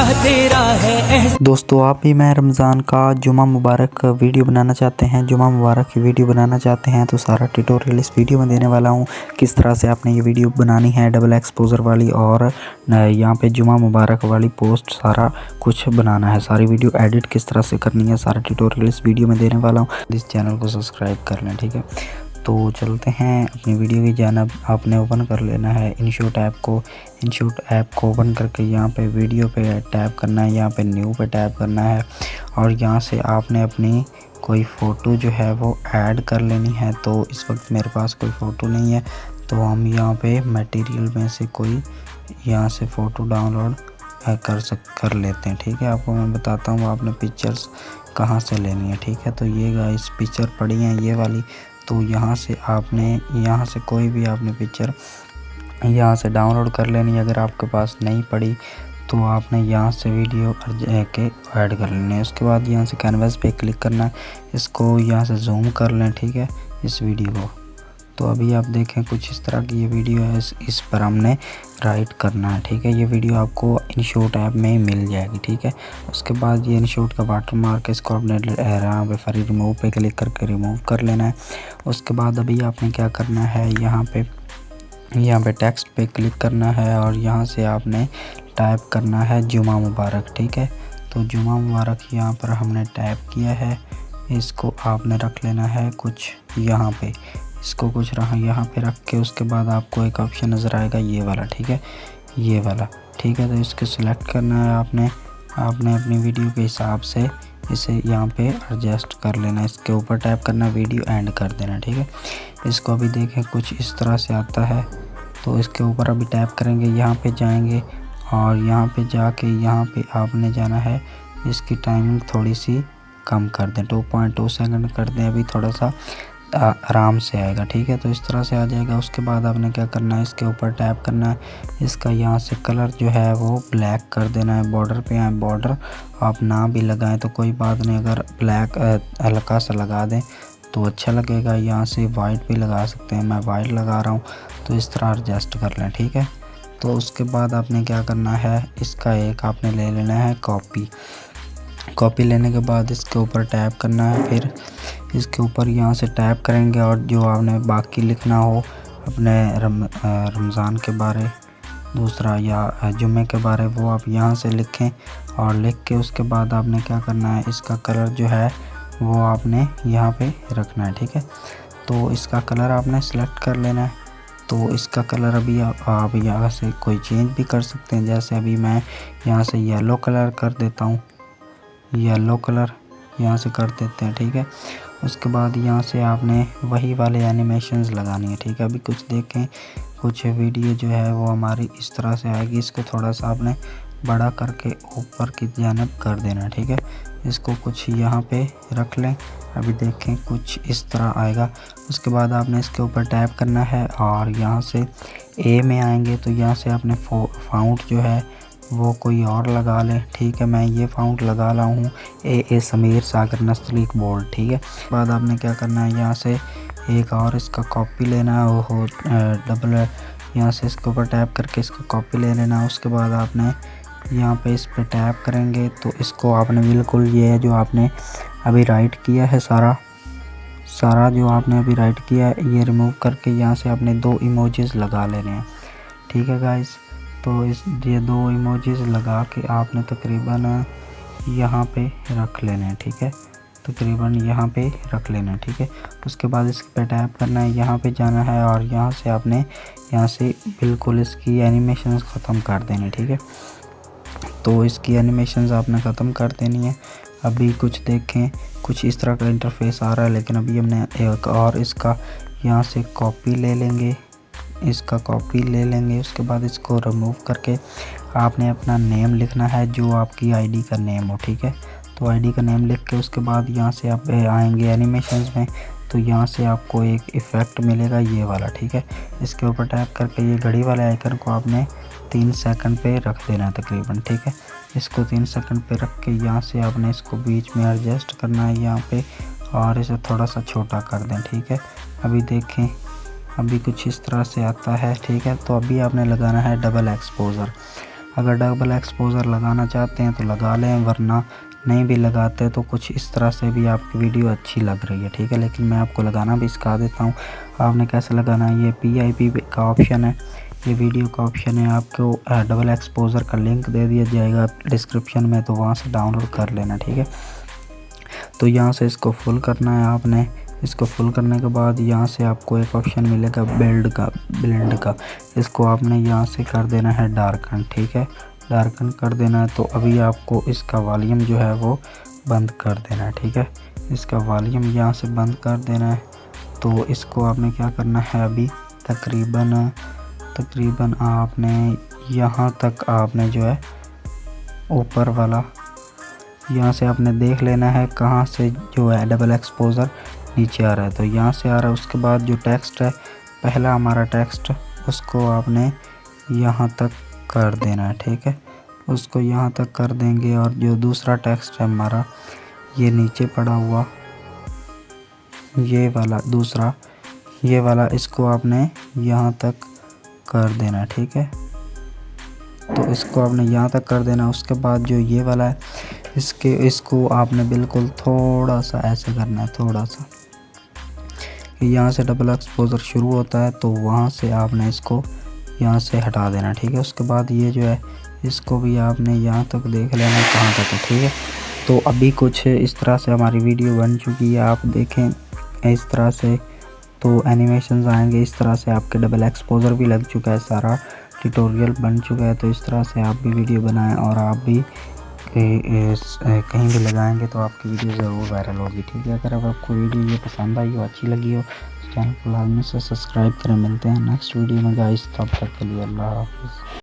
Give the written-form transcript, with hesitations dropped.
अल्लाह तेरा है। दोस्तों आप भी मैं रमज़ान का जुमा मुबारक वीडियो बनाना चाहते हैं, जुमा मुबारक की वीडियो बनाना चाहते हैं तो सारा ट्यूटोरियल इस वीडियो में देने वाला हूं। किस तरह से आपने ये वीडियो बनानी है, डबल एक्सपोजर वाली और यहाँ पे जुमा मुबारक वाली पोस्ट, सारा कुछ बनाना है। सारी वीडियो एडिट किस तरह से करनी है, सारा ट्यूटोरियल इस वीडियो में देने वाला हूँ। इस चैनल को सब्सक्राइब कर लें, ठीक है। तो चलते हैं अपनी वीडियो की जानब। आपने ओपन कर लेना है इनशॉट ऐप को। इनशॉट ऐप को ओपन करके यहाँ पे वीडियो पे टैप करना है, यहाँ पे न्यू पे टैप करना है और यहाँ से आपने अपनी कोई फ़ोटो जो है वो ऐड कर लेनी है। तो इस वक्त मेरे पास कोई फ़ोटो नहीं है तो हम यहाँ पे मटेरियल में से कोई यहाँ से फ़ोटो डाउनलोड कर लेते हैं, ठीक है। आपको मैं बताता हूँ आपने पिक्चर्स कहाँ से लेनी है, ठीक है। तो ये गाइस पिक्चर पड़ी हैं ये वाली, तो यहाँ से आपने यहाँ से कोई भी आपने पिक्चर यहाँ से डाउनलोड कर लेनी है। अगर आपके पास नहीं पड़ी तो आपने यहाँ से वीडियो के ऐड कर लेनी है। उसके बाद यहाँ से कैनवास पे क्लिक करना है, इसको यहाँ से जूम कर लें, ठीक है, इस वीडियो को। तो अभी आप देखें कुछ इस तरह की ये वीडियो है, इस पर हमने राइट करना है, ठीक है। ये वीडियो आपको इनशॉट ऐप में मिल जाएगी, ठीक है। उसके बाद ये इनशॉट का वाटर मार्क है, इसको आपने यहाँ पे फ्री रिमूव पे क्लिक करके रिमूव कर लेना है। उसके बाद अभी आपने क्या करना है, यहाँ पे टेक्स्ट पे क्लिक करना है और यहाँ से आपने टाइप करना है जुमा मुबारक, ठीक है। तो जुमा मुबारक यहाँ पर हमने टाइप किया है, इसको आपने रख लेना है कुछ यहाँ पे, इसको कुछ यहाँ पे रख के उसके बाद आपको एक ऑप्शन नज़र आएगा ये वाला, ठीक है, ये वाला, ठीक है। तो इसको सिलेक्ट करना है आपने अपनी वीडियो के हिसाब से इसे यहाँ पे एडजस्ट कर लेना है। इसके ऊपर टैप करना, वीडियो एंड कर देना, ठीक है। इसको अभी देखें कुछ इस तरह से आता है, तो इसके ऊपर अभी टैप करेंगे, यहाँ पे जाएंगे और यहाँ पे जाके यहाँ पे आपने जाना है, इसकी टाइमिंग थोड़ी सी कम कर दें, 2.2 सेकंड कर दें, अभी थोड़ा सा आराम से आएगा, ठीक है। तो इस तरह से आ जाएगा। उसके बाद आपने क्या करना है, इसके ऊपर टैप करना है, इसका यहाँ से कलर जो है वो ब्लैक कर देना है। बॉर्डर पे आए, बॉर्डर आप ना भी लगाएं तो कोई बात नहीं, अगर ब्लैक हल्का सा लगा दें तो अच्छा लगेगा। यहाँ से वाइट भी लगा सकते हैं, मैं वाइट लगा रहा हूँ, तो इस तरह एडजस्ट कर लें, ठीक है। तो उसके बाद आपने क्या करना है, इसका एक आपने ले लेना है कॉपी लेने के बाद इसके ऊपर टैप करना है, फिर इसके ऊपर यहाँ से टैप करेंगे और जो आपने बाकी लिखना हो अपने रमज़ान के बारे, दूसरा या जुम्मे के बारे, वो आप यहाँ से लिखें और लिख के उसके बाद आपने क्या करना है, इसका कलर जो है वो आपने यहाँ पे रखना है, ठीक है। तो इसका कलर आपने सेलेक्ट कर लेना है। तो इसका कलर अभी आप यहाँ से कोई चेंज भी कर सकते हैं, जैसे अभी मैं यहाँ से येलो कलर कर देता हूँ, येलो कलर यहाँ से कर देते हैं, ठीक है। उसके बाद यहाँ से आपने वही वाले एनिमेशंस लगानी है, ठीक है। अभी कुछ देखें, कुछ वीडियो जो है वो हमारी इस तरह से आएगी, इसको थोड़ा सा आपने बड़ा करके ऊपर की जानिब कर देना, ठीक है। इसको कुछ यहाँ पे रख लें, अभी देखें कुछ इस तरह आएगा। उसके बाद आपने इसके ऊपर टैप करना है और यहाँ से ए में आएंगे तो यहाँ से आपने फाउंट जो है वो कोई और लगा लें, ठीक है। मैं ये फाउंट लगा रहा हूँ ए समीर सागर नस्तलीक बोल्ड, ठीक है। बाद आपने क्या करना है, यहाँ से एक और इसका कॉपी लेना है, वो डबल यहाँ से इसके ऊपर टैप करके इसका कॉपी ले लेना। उसके बाद आपने यहाँ पे इस पे टैप करेंगे तो इसको आपने बिल्कुल ये जो आपने अभी राइट किया है, सारा जो आपने अभी राइट किया है ये रिमूव करके यहाँ से आपने 2 इमोजीज लगा लेने हैं, ठीक है गाइस। तो ये 2 इमोजीज लगा के आपने तकरीबन यहाँ पे रख लेने हैं, ठीक है, तकरीबन यहाँ पे रख लेना है, ठीक है। उसके बाद इस पे टैप करना है, यहाँ पे जाना है और यहाँ से आपने यहाँ से बिल्कुल इसकी एनिमेशंस ख़त्म कर देने, ठीक है। तो इसकी एनिमेशंस आपने ख़त्म कर देनी है। अभी कुछ देखें, कुछ इस तरह का इंटरफेस आ रहा है, लेकिन अभी हमने एक और इसका यहाँ से कॉपी ले लेंगे, इसका कॉपी ले लेंगे। उसके बाद इसको रिमूव करके आपने अपना नेम लिखना है, जो आपकी आईडी का नेम हो, ठीक है। तो आईडी का नेम लिख के उसके बाद यहाँ से आप आएंगे एनिमेशंस में, तो यहाँ से आपको एक इफ़ेक्ट मिलेगा ये वाला, ठीक है। इसके ऊपर टैप करके ये घड़ी वाले आइकन को आपने 3 सेकंड पे रख देना है तकरीबन, ठीक है। इसको 3 सेकंड पे रख के यहाँ से आपने इसको बीच में एडजस्ट करना है यहाँ पे और इसे थोड़ा सा छोटा कर दें, ठीक है। अभी देखें, अभी कुछ इस तरह से आता है, ठीक है। तो अभी आपने लगाना है डबल एक्सपोजर। अगर डबल एक्सपोज़र लगाना चाहते हैं तो लगा लें, वरना नहीं भी लगाते तो कुछ इस तरह से भी आपकी वीडियो अच्छी लग रही है, ठीक है। लेकिन मैं आपको लगाना भी सिखा देता हूँ। आपने कैसे लगाना है, ये PIP का ऑप्शन है, ये वीडियो का ऑप्शन है। आपको डबल एक्सपोज़र का लिंक दे दिया जाएगा डिस्क्रिप्शन में, तो वहाँ से डाउनलोड कर लेना, ठीक है। तो यहाँ से इसको फुल करना है आपने। इसको फुल करने के बाद यहाँ से आपको एक ऑप्शन मिलेगा ब्लेंड का। इसको आपने यहाँ से कर देना है डार्कन, ठीक है, डार्कन कर देना है। तो अभी आपको इसका वॉल्यूम जो है वो बंद कर देना है, ठीक है। इसका वॉल्यूम यहाँ से बंद कर देना है। तो इसको आपने क्या करना है, अभी तकरीबन आपने यहाँ तक आपने जो है ऊपर वाला यहाँ से आपने देख लेना है कहाँ से जो है डबल एक्सपोज़र नीचे आ रहा है। तो यहाँ से आ रहा है। उसके बाद जो टेक्स्ट है, पहला हमारा टेक्स्ट, उसको आपने यहाँ तक कर देना है, ठीक है। उसको यहाँ तक कर देंगे। और जो दूसरा टेक्स्ट है हमारा, ये नीचे पड़ा हुआ ये वाला दूसरा, ये वाला, इसको आपने यहाँ तक कर देना, ठीक है। तो इसको आपने यहाँ तक कर देना। उसके बाद जो ये वाला है, इसको आपने बिल्कुल थोड़ा सा ऐसे करना है, थोड़ा सा। यहाँ से डबल एक्सपोज़र शुरू होता है, तो वहाँ से आपने इसको यहाँ से हटा देना, ठीक है। उसके बाद ये जो है, इसको भी आपने यहाँ तक देख लेना कहाँ तक है, ठीक है। तो अभी कुछ इस तरह से हमारी वीडियो बन चुकी है, आप देखें इस तरह से। तो एनिमेशंस आएंगे इस तरह से, आपके डबल एक्सपोज़र भी लग चुका है, सारा ट्यूटोरियल बन चुका है। तो इस तरह से आप भी वीडियो बनाएं, और आप भी कहीं भी लगाएंगे तो आपकी वीडियो ज़रूर वायरल होगी, ठीक है। अगर आपको वीडियो ये पसंद आई हो, अच्छी लगी हो, तो चैनल को लाजमी से सब्सक्राइब करें। मिलते हैं नेक्स्ट वीडियो में गाइस, तब तक के लिए अल्लाह हाफ़िज़।